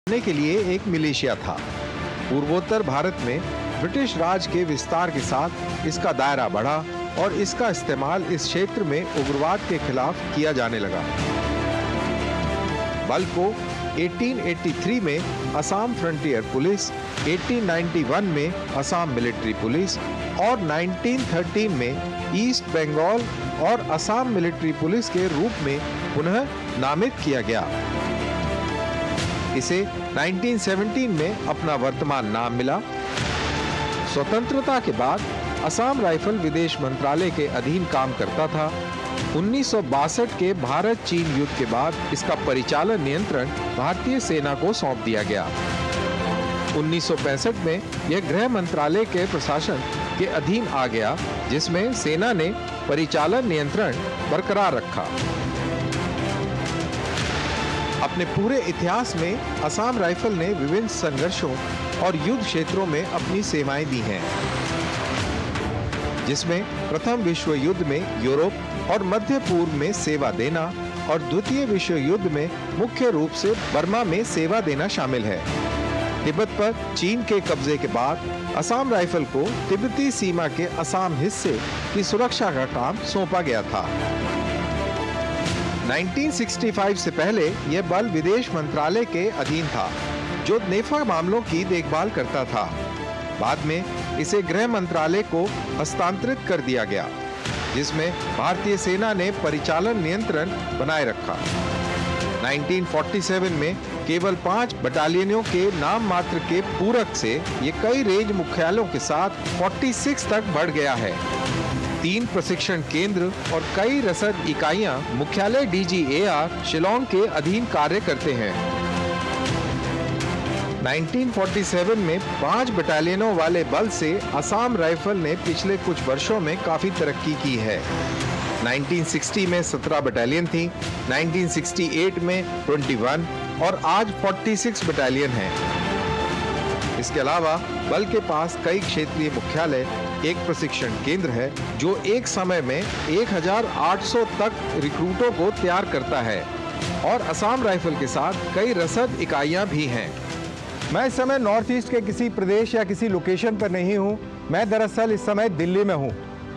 करने के लिए एक मिलिशिया था। पूर्वोत्तर भारत में ब्रिटिश राज के विस्तार के साथ इसका दायरा बढ़ा और इसका इस्तेमाल इस क्षेत्र में उग्रवाद के खिलाफ किया जाने लगा। बल को 1883 में असम फ्रंटियर पुलिस, 1891 में असम मिलिट्री पुलिस और 1913 में ईस्ट बंगाल और असम मिलिट्री पुलिस के रूप में पुनः नामित किया गया। इसे 1917 में अपना वर्तमान नाम मिला। स्वतंत्रता के बाद असम राइफल विदेश मंत्रालय के अधीन काम करता था। 1962 के भारत चीन युद्ध के बाद इसका परिचालन नियंत्रण भारतीय सेना को सौंप दिया गया। 1965 में यह गृह मंत्रालय के प्रशासन के अधीन आ गया, जिसमें सेना ने परिचालन नियंत्रण बरकरार रखा। अपने पूरे इतिहास में असम राइफल ने विभिन्न संघर्षों और युद्ध क्षेत्रों में अपनी सेवाएं दी हैं, जिसमें प्रथम विश्व युद्ध में यूरोप और मध्य पूर्व में सेवा देना और द्वितीय विश्व युद्ध में मुख्य रूप से बर्मा में सेवा देना शामिल है। तिब्बत पर चीन के कब्जे के बाद असम राइफल को तिब्बती सीमा के असम हिस्से की सुरक्षा का काम सौंपा गया था। 1965 से पहले यह बल विदेश मंत्रालय के अधीन था, जो नेफा मामलों की देखभाल करता था। बाद में इसे गृह मंत्रालय को हस्तांतरित कर दिया गया, जिसमें भारतीय सेना ने परिचालन नियंत्रण बनाए रखा। 1947 में केवल 5 बटालियनों के नाम मात्र के पूरक से ये कई रेंज मुख्यालयों के साथ 46 तक बढ़ गया है। 3 प्रशिक्षण केंद्र और कई रसद इकाइयां मुख्यालय DGAR शिलोंग के अधीन कार्य करते हैं। 1947 में 5 बटालियनों वाले बल से असम राइफल ने पिछले कुछ वर्षों में काफी तरक्की की है। 1960 में 17 बटालियन थी, 1968 में 21 और आज 46 बटालियन हैं। इसके अलावा बल के पास कई क्षेत्रीय मुख्यालय, एक प्रशिक्षण केंद्र है जो एक समय में 1800 तक रिक्रूटों को तैयार करता है और असम राइफल के साथ कई रसद इकाइयां भी हैं। मैं इस समय नॉर्थ ईस्ट के किसी प्रदेश या किसी लोकेशन पर नहीं हूँ। मैं दरअसल इस समय दिल्ली में हूँ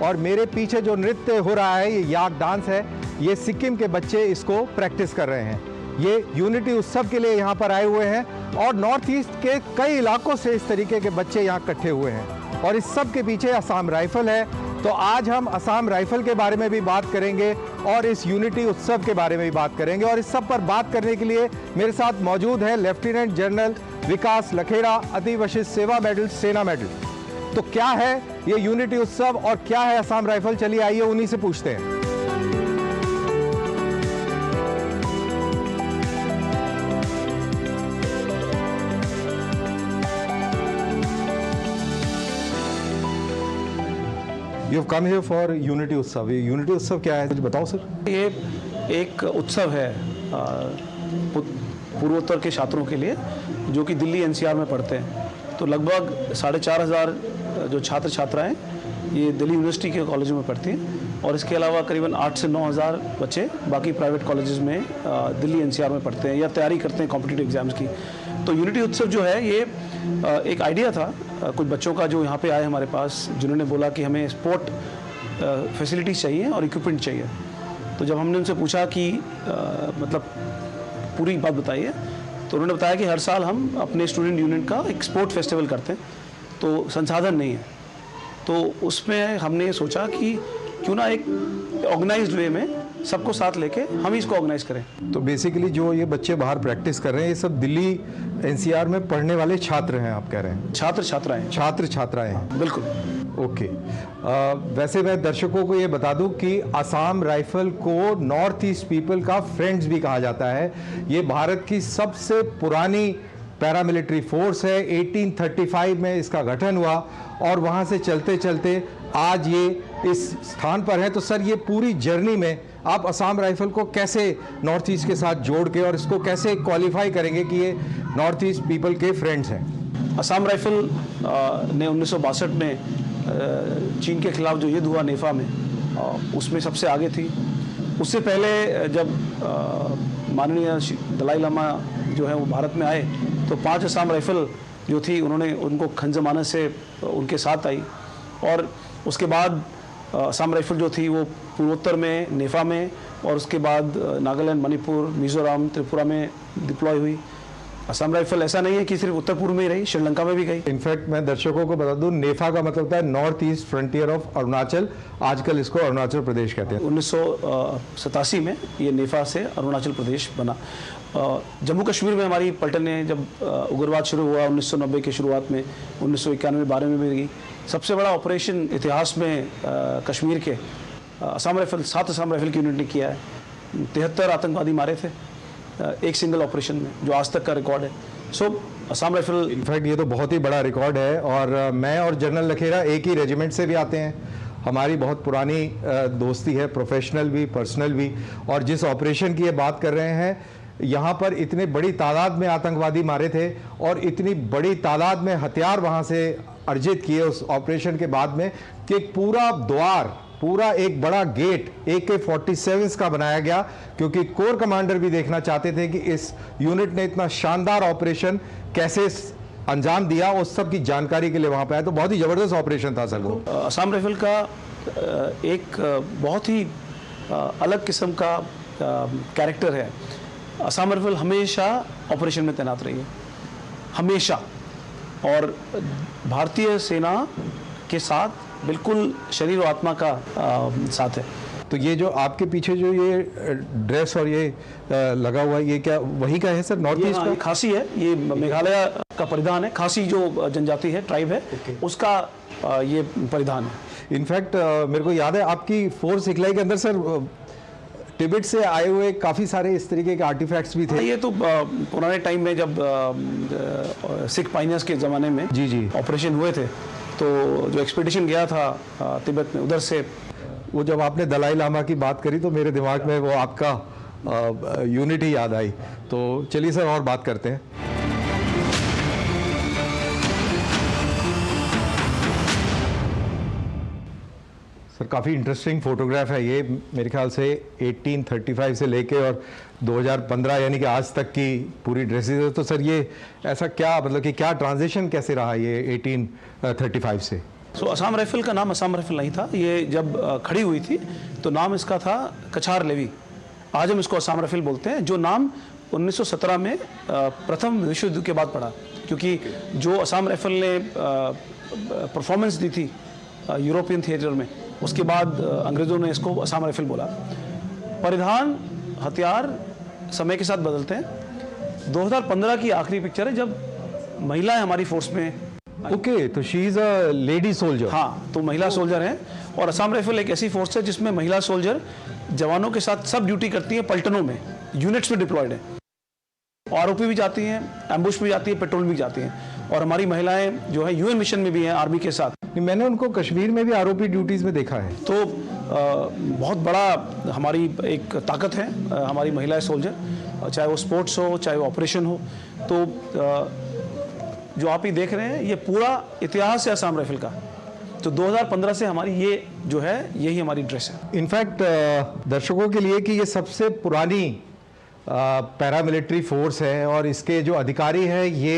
और मेरे पीछे जो नृत्य हो रहा है ये याक डांस है। ये सिक्किम के बच्चे इसको प्रैक्टिस कर रहे हैं। ये यूनिटी उत्सव के लिए यहाँ पर आए हुए हैं और नॉर्थ ईस्ट के कई इलाकों से इस तरीके के बच्चे यहाँ इकट्ठे हुए हैं और इस सब के पीछे असम राइफल है। तो आज हम असम राइफल के बारे में भी बात करेंगे और इस यूनिटी उत्सव के बारे में भी बात करेंगे। और इस सब पर बात करने के लिए मेरे साथ मौजूद है लेफ्टिनेंट जनरल विकास लखेड़ा, अति विशिष्ट सेवा मेडल, सेना मेडल। तो क्या है ये यूनिटी उत्सव और क्या है असम राइफल, चलिए आइए उन्हीं से पूछते हैं। You've come here for unity उत्सव। ये यूनिटी उत्सव क्या है, कुछ बताओ सर। ये एक उत्सव है पूर्वोत्तर के छात्रों के लिए जो कि दिल्ली NCR में पढ़ते हैं। तो लगभग 4500 जो छात्र छात्राएं ये दिल्ली यूनिवर्सिटी के कॉलेजों में पढ़ती हैं और इसके अलावा करीबन 8 से 9000 बच्चे बाकी प्राइवेट कॉलेजेस में दिल्ली NCR में पढ़ते हैं या तैयारी करते हैं कॉम्पिटिटिव एग्जाम्स की। तो यूनिटी उत्सव जो है ये एक आइडिया था कुछ बच्चों का जो यहाँ पे आए हमारे पास, जिन्होंने बोला कि हमें स्पोर्ट फैसिलिटीज़ चाहिए और इक्विपमेंट चाहिए। तो जब हमने उनसे पूछा कि मतलब पूरी बात बताइए, तो उन्होंने बताया कि हर साल हम अपने स्टूडेंट यूनियन का एक स्पोर्ट फेस्टिवल करते हैं, तो संसाधन नहीं है। तो उसमें हमने सोचा कि क्यों ना एक ऑर्गेनाइज्ड वे में सबको साथ लेके हम इसको ऑर्गेनाइज करें। तो बेसिकली जो ये बच्चे बाहर प्रैक्टिस कर रहे हैं ये सब दिल्ली NCR में पढ़ने वाले छात्र हैं, आप कह रहे हैं? छात्र छात्राएं हैं। बिल्कुल, ओके। वैसे मैं दर्शकों को ये बता दूं कि असम राइफल को नॉर्थ ईस्ट पीपल का फ्रेंड्स भी कहा जाता है। ये भारत की सबसे पुरानी पैरामिलिट्री फोर्स है। 1835 में इसका गठन हुआ और वहाँ से चलते चलते आज ये इस स्थान पर है। तो सर ये पूरी जर्नी में आप असम राइफल को कैसे नॉर्थ ईस्ट के साथ जोड़ के और इसको कैसे क्वालिफाई करेंगे कि ये नॉर्थ ईस्ट पीपल के फ्रेंड्स हैं? असम राइफल ने 1962 में चीन के खिलाफ जो युद्ध हुआ नेफा में, उसमें सबसे आगे थी। उससे पहले जब माननीय दलाई लामा जो है वो भारत में आए तो 5 असम राइफल जो थी उन्होंने उनको खंजमाने से उनके साथ आई, और उसके बाद असम राइफल जो थी वो पूर्वोत्तर में नेफा में, और उसके बाद नागालैंड, मणिपुर, मिजोरम, त्रिपुरा में डिप्लॉय हुई। असम राइफल ऐसा नहीं है कि सिर्फ उत्तर पूर्व में ही रही, श्रीलंका में भी गई। इनफैक्ट मैं दर्शकों को बता दूं, नेफा का मतलब होता है north east frontier of Arunachal, आजकल इसको अरुणाचल प्रदेश कहते हैं। 1987 में ये नेफा से अरुणाचल प्रदेश बना। जम्मू कश्मीर में हमारी पलटनें जब उग्रवाद शुरू हुआ 1990 के शुरुआत में, 1991-12 में भी गई। सबसे बड़ा ऑपरेशन इतिहास में कश्मीर के असम राइफल 7 असम राइफल की यूनिट ने किया है। 73 आतंकवादी मारे थे एक सिंगल ऑपरेशन में, जो आज तक का रिकॉर्ड है। सो असम राइफल, इनफैक्ट ये तो बहुत ही बड़ा रिकॉर्ड है, और मैं और जनरल लखेरा एक ही रेजिमेंट से भी आते हैं। हमारी बहुत पुरानी दोस्ती है, प्रोफेशनल भी, पर्सनल भी। और जिस ऑपरेशन की ये बात कर रहे हैं, यहाँ पर इतने बड़ी तादाद में आतंकवादी मारे थे और इतनी बड़ी तादाद में हथियार वहाँ से अर्जित किए उस ऑपरेशन के बाद में, कि पूरा द्वार, पूरा एक बड़ा गेट AK-47 का बनाया गया, क्योंकि कोर कमांडर भी देखना चाहते थे कि इस यूनिट ने इतना शानदार ऑपरेशन कैसे अंजाम दिया। उस सब की जानकारी के लिए वहां पे आया। तो बहुत ही जबरदस्त ऑपरेशन था सर वो। असम राइफल का एक बहुत ही अलग किस्म का कैरेक्टर है। असम राइफल हमेशा ऑपरेशन में तैनात रही है, हमेशा, और भारतीय सेना के साथ बिल्कुल शरीर और आत्मा का साथ है। तो ये जो आपके पीछे जो ये ड्रेस और ये लगा हुआ है, ये क्या वही का है सर? नॉर्थ ईस्ट का खासी है, ये मेघालय का परिधान है। खासी जो जनजाति है, ट्राइब है, उसका ये परिधान है। इनफैक्ट मेरे को याद है आपकी फोर्स सिखलाई के अंदर सर तिब्बत से आए हुए काफ़ी सारे इस तरीके के आर्टिफैक्ट्स भी थे। ये तो पुराने टाइम में जब सिख पाइनियर्स के ज़माने में जी ऑपरेशन हुए थे, तो जो एक्सपीडिशन गया था तिब्बत में, उधर से वो जब आपने दलाई लामा की बात करी तो मेरे दिमाग में वो आपका यूनिट ही याद आई। तो चलिए सर और बात करते हैं। सर काफ़ी इंटरेस्टिंग फोटोग्राफ है ये, मेरे ख्याल से 1835 से लेके और 2015 यानी कि आज तक की पूरी ड्रेसेस है। तो सर ये ऐसा क्या, मतलब कि क्या ट्रांजिशन कैसे रहा ये 1835 से? असम राइफल का नाम असम राइफल नहीं था। ये जब खड़ी हुई थी तो नाम इसका था कछार लेवी। आज हम इसको असम राइफल बोलते हैं, जो नाम 1917 में प्रथम विश्व युद्ध के बाद पड़ा, क्योंकि जो असम राइफल ने परफॉर्मेंस दी थी यूरोपियन थिएटर में, उसके बाद अंग्रेज़ों ने इसको असम राइफल बोला। परिधान, हथियार समय के साथ बदलते हैं। 2015 की आखिरी पिक्चर है जब महिलाएं हमारी फोर्स में। ओके, तो she is a lady soldier. हाँ, तो महिला सोल्जर हैं, और असम राइफल एक ऐसी फोर्स है जिसमें महिला सोल्जर जवानों के साथ सब ड्यूटी करती हैं, पलटनों में, यूनिट्स में डिप्लॉयड है। आरओपी भी जाती हैं, एम्बुश भी जाती है, पेट्रोल भी जाती हैं, और हमारी महिलाएं जो है यूएन मिशन में भी हैं आर्मी के साथ। मैंने उनको कश्मीर में भी आरओपी ड्यूटीज़ में देखा है। तो बहुत बड़ा हमारी एक ताकत है हमारी महिला सोल्जर, चाहे वो स्पोर्ट्स हो, चाहे वो ऑपरेशन हो। तो जो आप ही देख रहे हैं, ये पूरा इतिहास है असम राइफल का। तो 2015 से हमारी ये जो है, यही हमारी ड्रेस है। इनफैक्ट दर्शकों के लिए कि ये सबसे पुरानी पैरामिलिट्री फोर्स है, और इसके जो अधिकारी हैं ये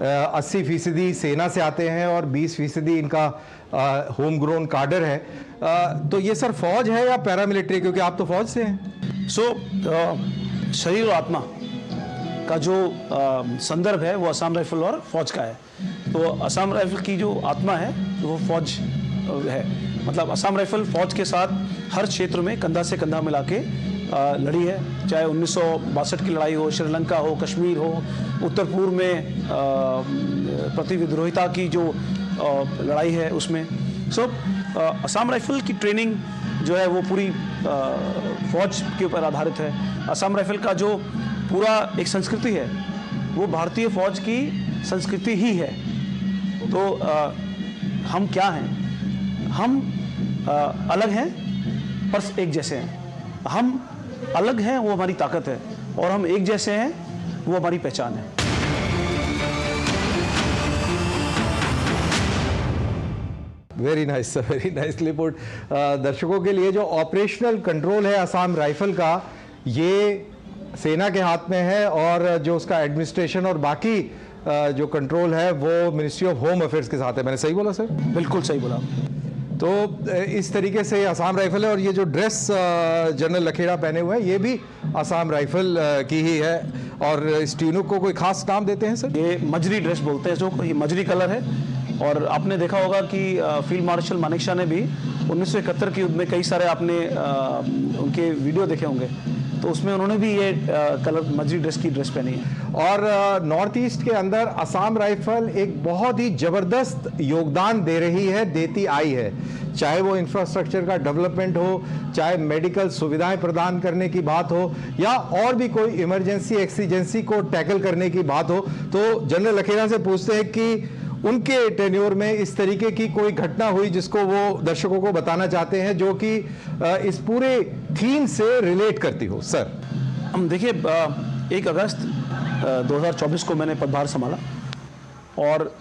80% सेना से आते हैं और 20% इनका होम ग्रोन कार्डर है। तो ये सर फौज है या पैरामिलिट्री, क्योंकि आप तो फौज से हैं? शरीर और आत्मा का जो संदर्भ है वो असम राइफल और फौज का है। तो असम राइफल की जो आत्मा है वो फौज है। मतलब असम राइफल फौज के साथ हर क्षेत्र में कंधा से कंधा मिला के लड़ी है, चाहे 1962 की लड़ाई हो, श्रीलंका हो, कश्मीर हो, उत्तर पूर्व में प्रति विद्रोहिता की जो लड़ाई है उसमें। असम राइफल की ट्रेनिंग जो है वो पूरी फौज के ऊपर आधारित है। असम राइफल का जो पूरा एक संस्कृति है वो भारतीय फौज की संस्कृति ही है। तो हम क्या हैं? हम अलग हैं पर एक जैसे हैं। हम अलग हैं, वो हमारी ताकत है, और हम एक जैसे हैं, वो हमारी पहचान है। Very nice, very nicely put. दर्शकों के लिए जो ऑपरेशनल कंट्रोल है असम राइफल का, ये सेना के हाथ में है और जो उसका एडमिनिस्ट्रेशन और बाकी जो कंट्रोल है वो मिनिस्ट्री ऑफ होम अफेयर्स के साथ है। मैंने सही बोला सर? बिल्कुल सही बोला। तो इस तरीके से असम राइफल है और ये जो ड्रेस जनरल लखेड़ा पहने हुए हैं ये भी असम राइफल की ही है। और इस ट्यूनिक को कोई खास नाम देते हैं सर? ये मजरी ड्रेस बोलते हैं, जो ये मजरी कलर है। और आपने देखा होगा कि फील्ड मार्शल मानेकशॉ ने भी 1971 के युद्ध में कई सारे आपने उनके वीडियो देखे होंगे, तो उसमें उन्होंने भी ये कलर मजरी ड्रेस की ड्रेस पहनी है। और नॉर्थ ईस्ट के अंदर असम राइफल एक बहुत ही ज़बरदस्त योगदान दे रही है, देती आई है। चाहे वो इंफ्रास्ट्रक्चर का डेवलपमेंट हो, चाहे मेडिकल सुविधाएं प्रदान करने की बात हो, या और भी कोई इमरजेंसी एक्सीजेंसी को टैकल करने की बात हो। तो जनरल लखेड़ा से पूछते हैं कि उनके टेन्योर में इस तरीके की कोई घटना हुई जिसको वो दर्शकों को बताना चाहते हैं, जो कि इस पूरे थीम से रिलेट करती हो। सर, हम देखिए 1 अगस्त 2024 को मैंने पदभार संभाला और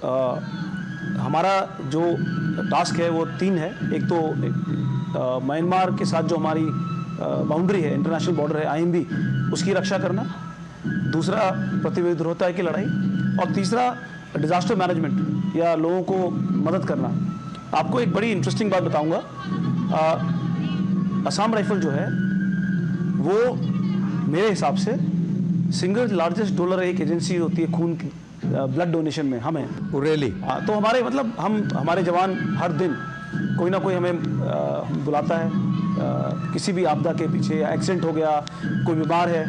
हमारा जो टास्क है वो 3 है। एक तो म्यांमार के साथ जो हमारी बाउंड्री है, इंटरनेशनल बॉर्डर है IMB, उसकी रक्षा करना। दूसरा प्रतिविरोधता की लड़ाई। और तीसरा डिजास्टर मैनेजमेंट या लोगों को मदद करना। आपको एक बड़ी इंटरेस्टिंग बात बताऊंगा। असम राइफल जो है वो मेरे हिसाब से सिंगल लार्जेस्ट डोनर एक एजेंसी होती है खून की, ब्लड डोनेशन में हमें। रियली? तो हमारे मतलब हमारे जवान हर दिन कोई ना कोई हमें बुलाता है किसी भी आपदा के पीछे, या एक्सीडेंट हो गया, कोई बीमार है,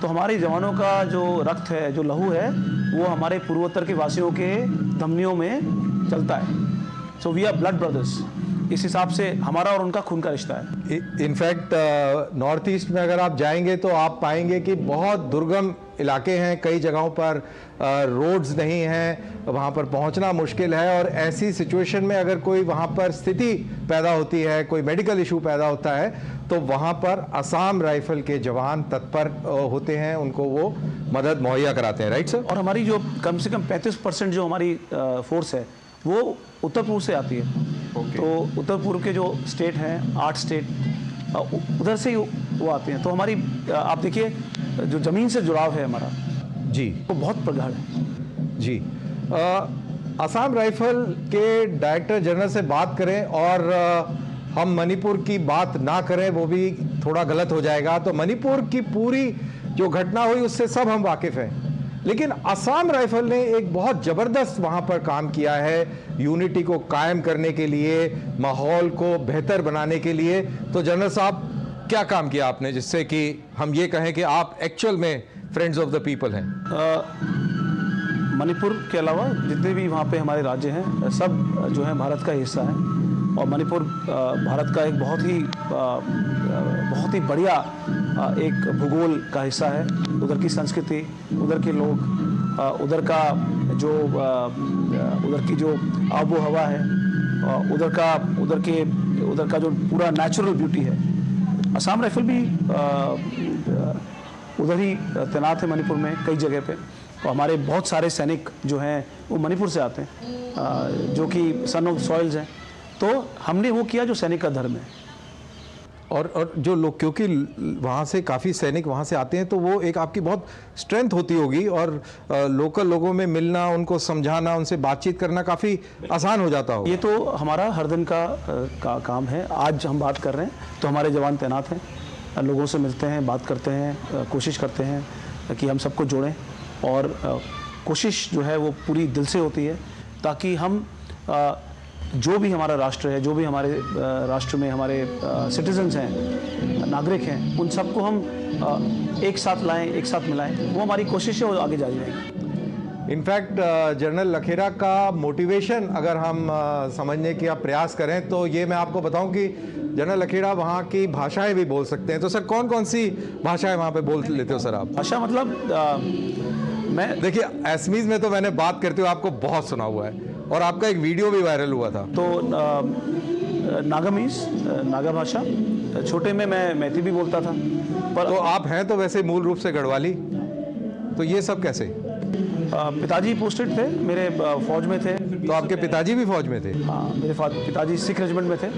तो हमारे जवानों का जो रक्त है, जो लहू है, वो हमारे पूर्वोत्तर के वासियों के धमनियों में चलता है। So we are blood brothers. इस हिसाब से हमारा और उनका खून का रिश्ता है। इनफैक्ट नॉर्थ ईस्ट में अगर आप जाएंगे तो आप पाएंगे कि बहुत दुर्गम इलाके हैं, कई जगहों पर रोड्स नहीं हैं, वहाँ पर पहुँचना मुश्किल है। और ऐसी सिचुएशन में अगर कोई वहाँ पर स्थिति पैदा होती है, कोई मेडिकल इशू पैदा होता है, तो वहाँ पर असम राइफल के जवान तत्पर होते हैं, उनको वो मदद मुहैया कराते हैं। Right sir? और हमारी जो कम से कम 35% जो हमारी फोर्स है वो उत्तर पूर्व से आती है। तो उत्तर पूर्व के जो स्टेट हैं, 8 स्टेट, उधर से ही वो आते हैं। तो हमारी आप देखिए जो ज़मीन से जुड़ाव है हमारा जी, वो बहुत प्रगाढ़ है। जी। असम राइफल के डायरेक्टर जनरल से बात करें और हम मणिपुर की बात ना करें वो भी थोड़ा गलत हो जाएगा। तो मणिपुर की पूरी जो घटना हुई उससे सब हम वाकिफ़ हैं, लेकिन असम राइफल ने एक बहुत ज़बरदस्त वहाँ पर काम किया है यूनिटी को कायम करने के लिए, माहौल को बेहतर बनाने के लिए। तो जनरल साहब, क्या काम किया आपने जिससे कि हम ये कहें कि आप एक्चुअल में फ्रेंड्स ऑफ द पीपल हैं? मणिपुर के अलावा जितने भी वहाँ पे हमारे राज्य हैं, सब जो है भारत का हिस्सा है। और मणिपुर भारत का एक बहुत ही बढ़िया एक भूगोल का हिस्सा है। उधर की संस्कृति, उधर के लोग, उधर की जो आबो हवा है, उधर का जो पूरा नेचुरल ब्यूटी है। असम राइफल भी उधर ही तैनात है मणिपुर में कई जगह पे। और हमारे बहुत सारे सैनिक जो हैं वो मणिपुर से आते हैं, जो कि सन ऑफ सॉइल्स हैं। तो हमने वो किया जो सैनिक का धर्म है। और जो लोग, क्योंकि वहाँ से काफ़ी सैनिक वहाँ से आते हैं, तो वो एक आपकी बहुत स्ट्रेंथ होती होगी और लोकल लोगों में मिलना, उनको समझाना, उनसे बातचीत करना काफ़ी आसान हो जाता हो। ये तो हमारा हर दिन का काम है। आज हम बात कर रहे हैं तो हमारे जवान तैनात हैं, लोगों से मिलते हैं, बात करते हैं, कोशिश करते हैं कि हम सबको जोड़ें। और कोशिश जो है वो पूरी दिल से होती है, ताकि हम जो भी हमारा राष्ट्र है, जो भी हमारे राष्ट्र में हमारे सिटीजन्स हैं, नागरिक हैं, उन सबको हम एक साथ लाएं, एक साथ मिलाएं। वो हमारी कोशिश है, वो आगे जारी रहेगी। इनफैक्ट जनरल लखेड़ा का मोटिवेशन अगर हम समझने का प्रयास करें तो ये मैं आपको बताऊं कि जनरल लखेड़ा वहाँ की भाषाएं भी बोल सकते हैं। तो सर, कौन कौन सी भाषाएं वहाँ पे बोल लेते हो सर आप? भाषा मतलब मैं देखिए, असमीज में तो मैंने बात करते हुए आपको बहुत सुना हुआ है और आपका एक वीडियो भी वायरल हुआ था। तो नागामीज, नागा भाषा, छोटे में मैं मैती भी बोलता था। पर तो आप हैं तो वैसे मूल रूप से गढ़वाली, तो ये सब कैसे? पिताजी पोस्टेड थे, मेरे फौज में थे। तो आपके पिताजी भी फौज में थे? हाँ, मेरे पिताजी सिख रेजिमेंट में थे।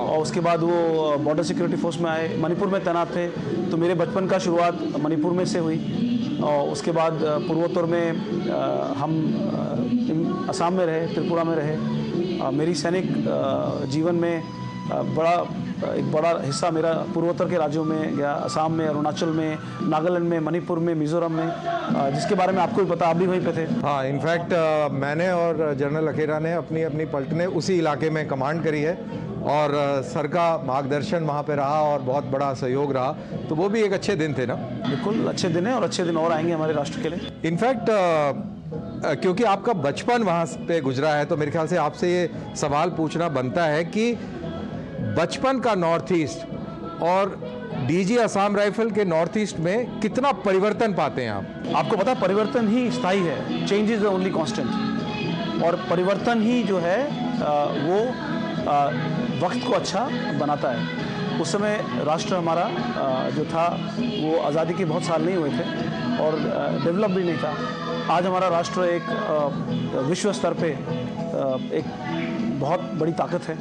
और उसके बाद वो बॉर्डर सिक्योरिटी फोर्स में आए, मणिपुर में तैनात थे। तो मेरे बचपन का शुरुआत मणिपुर में से हुई और उसके बाद पूर्वोत्तर में हम असम में रहे, त्रिपुरा में रहे। मेरी सैनिक जीवन में एक बड़ा हिस्सा मेरा पूर्वोत्तर के राज्यों में गया, असम में, अरुणाचल में, नागालैंड में, मणिपुर में, मिजोरम में, जिसके बारे में आपको भी पता, आप भी वहीं पे थे। हाँ, इनफैक्ट मैंने और जनरल अखेरा ने अपनी अपनी पलटनें उसी इलाके में कमांड करी है और सर का मार्गदर्शन वहाँ पे रहा और बहुत बड़ा सहयोग रहा। तो वो भी एक अच्छे दिन थे ना? बिल्कुल अच्छे दिन है और अच्छे दिन और आएंगे हमारे राष्ट्र के लिए। इनफैक्ट क्योंकि आपका बचपन वहाँ पे गुजरा है तो मेरे ख्याल से आपसे ये सवाल पूछना बनता है कि बचपन का नॉर्थ ईस्ट और डीजी असम राइफल के नॉर्थ ईस्ट में कितना परिवर्तन पाते हैं आप? आपको पता है परिवर्तन ही स्थायी है, change is the only constant. और परिवर्तन ही जो है वो वक्त को अच्छा बनाता है। उस समय राष्ट्र हमारा जो था वो आज़ादी के बहुत साल नहीं हुए थे और डेवलप भी नहीं था। आज हमारा राष्ट्र एक विश्व स्तर पे एक बहुत बड़ी ताकत है।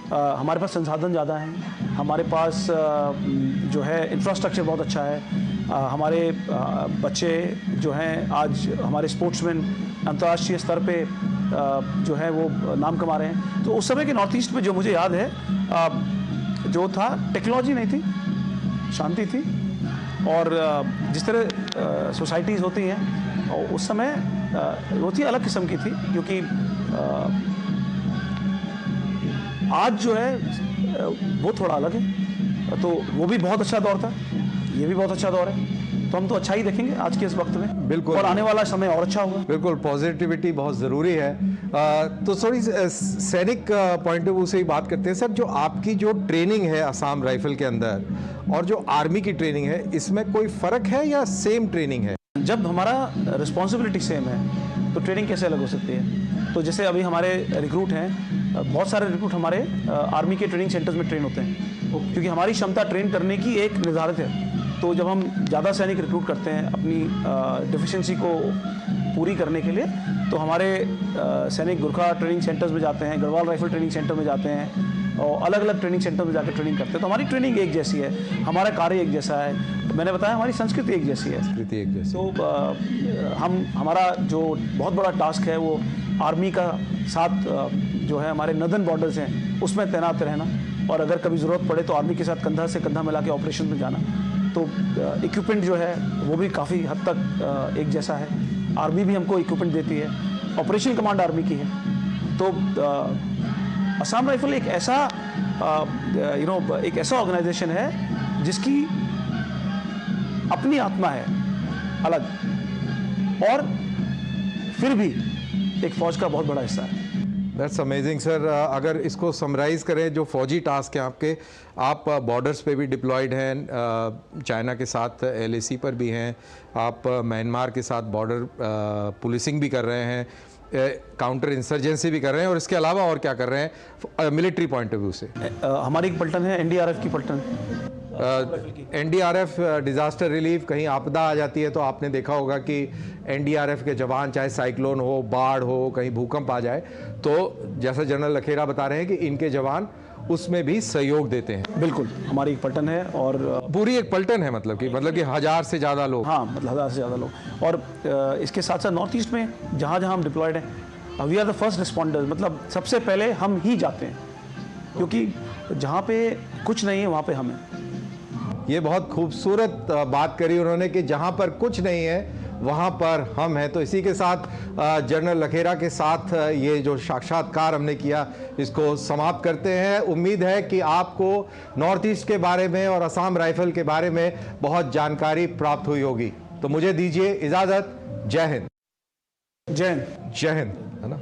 हमारे पास संसाधन ज़्यादा हैं, हमारे पास जो है इंफ्रास्ट्रक्चर बहुत अच्छा है। हमारे बच्चे जो हैं आज हमारे स्पोर्ट्समैन अंतर्राष्ट्रीय स्तर पे जो है वो नाम कमा रहे हैं। तो उस समय के नॉर्थ ईस्ट में जो मुझे याद है जो था, टेक्नोलॉजी नहीं थी, शांति थी और जिस तरह सोसाइटीज़ होती हैं और उस समय वो थी अलग किस्म की थी। क्योंकि आज जो है वो थोड़ा अलग है। तो वो भी बहुत अच्छा दौर था, ये भी बहुत अच्छा दौर है। तो हम तो अच्छा ही देखेंगे आज के इस वक्त में, बिल्कुल, और आने वाला समय और अच्छा होगा। बिल्कुल, पॉजिटिविटी बहुत ज़रूरी है। तो थोड़ी सैनिक पॉइंट ऑफ व्यू से ही बात करते हैं सर। जो आपकी जो ट्रेनिंग है असम राइफल के अंदर और जो आर्मी की ट्रेनिंग है, इसमें कोई फ़र्क है या सेम ट्रेनिंग है? जब हमारा रिस्पॉन्सिबिलिटी सेम है तो ट्रेनिंग कैसे अलग हो सकती है? तो जैसे अभी हमारे रिक्रूट हैं, बहुत सारे रिक्रूट हमारे आर्मी के ट्रेनिंग सेंटर्स में ट्रेन होते हैं, क्योंकि हमारी क्षमता ट्रेन करने की एक निर्धारित है। तो जब हम ज़्यादा सैनिक रिक्रूट करते हैं अपनी डिफिशिएंसी को पूरी करने के लिए, तो हमारे सैनिक गुरखा ट्रेनिंग सेंटर्स में जाते हैं, गढ़वाल राइफल ट्रेनिंग सेंटर में जाते हैं और अलग अलग ट्रेनिंग सेंटर में जाकर ट्रेनिंग करते हैं। तो हमारी ट्रेनिंग एक जैसी है, हमारा कार्य एक जैसा है। मैंने बताया हमारी संस्कृति एक जैसी है। संस्कृति एक जैसी। तो हमारा जो बहुत बड़ा टास्क है वो आर्मी का साथ जो है हमारे नदन बॉर्डर्स हैं उसमें तैनात रहना, और अगर कभी ज़रूरत पड़े तो आर्मी के साथ कंधा से कंधा मिला के ऑपरेशन में जाना। तो इक्विपमेंट जो है वो भी काफ़ी हद तक एक जैसा है। आर्मी भी हमको इक्विपमेंट देती है, ऑपरेशन कमांड आर्मी की है। तो असम राइफल एक ऐसा एक ऐसा ऑर्गेनाइजेशन है जिसकी अपनी आत्मा है अलग, और फिर भी एक फौज का बहुत बड़ा हिस्सा है। That's amazing sir. अगर इसको समराइज़ करें, जो फौजी टास्क हैं आपके, आप बॉर्डर्स पे भी डिप्लॉयड हैं, चाइना के साथ LAC पर भी हैं, आप म्यांमार के साथ बॉर्डर पुलिसिंग भी कर रहे हैं, काउंटर इंसर्जेंसी भी कर रहे हैं, और इसके अलावा और क्या कर रहे हैं मिलिट्री पॉइंट ऑफ व्यू से? हमारी एक पलटन है NDRF की पलटन। NDRF डिज़ास्टर रिलीफ, कहीं आपदा आ जाती है तो आपने देखा होगा कि NDRF के जवान, चाहे साइक्लोन हो, बाढ़ हो, कहीं भूकंप आ जाए, तो जैसा जनरल लखेरा बता रहे हैं कि इनके जवान उसमें भी सहयोग देते हैं। बिल्कुल, हमारी एक पलटन है और पूरी एक पलटन है, मतलब कि 1000 से ज़्यादा लोग। हाँ, मतलब 1000 से ज़्यादा लोग। और इसके साथ साथ नॉर्थ ईस्ट में जहाँ जहाँ हम डिप्लॉयड हैं, we are the first responders, मतलब सबसे पहले हम ही जाते हैं, क्योंकि जहाँ पे कुछ नहीं है वहाँ पे हम हैं। ये बहुत खूबसूरत बात करी उन्होंने कि जहाँ पर कुछ नहीं है वहाँ पर हम हैं। तो इसी के साथ जनरल लखेरा के साथ ये जो साक्षात्कार हमने किया इसको समाप्त करते हैं। उम्मीद है कि आपको नॉर्थ ईस्ट के बारे में और असम राइफल के बारे में बहुत जानकारी प्राप्त हुई होगी। तो मुझे दीजिए इजाज़त। जय हिंद। जय हिंद। जय हिंद, है ना।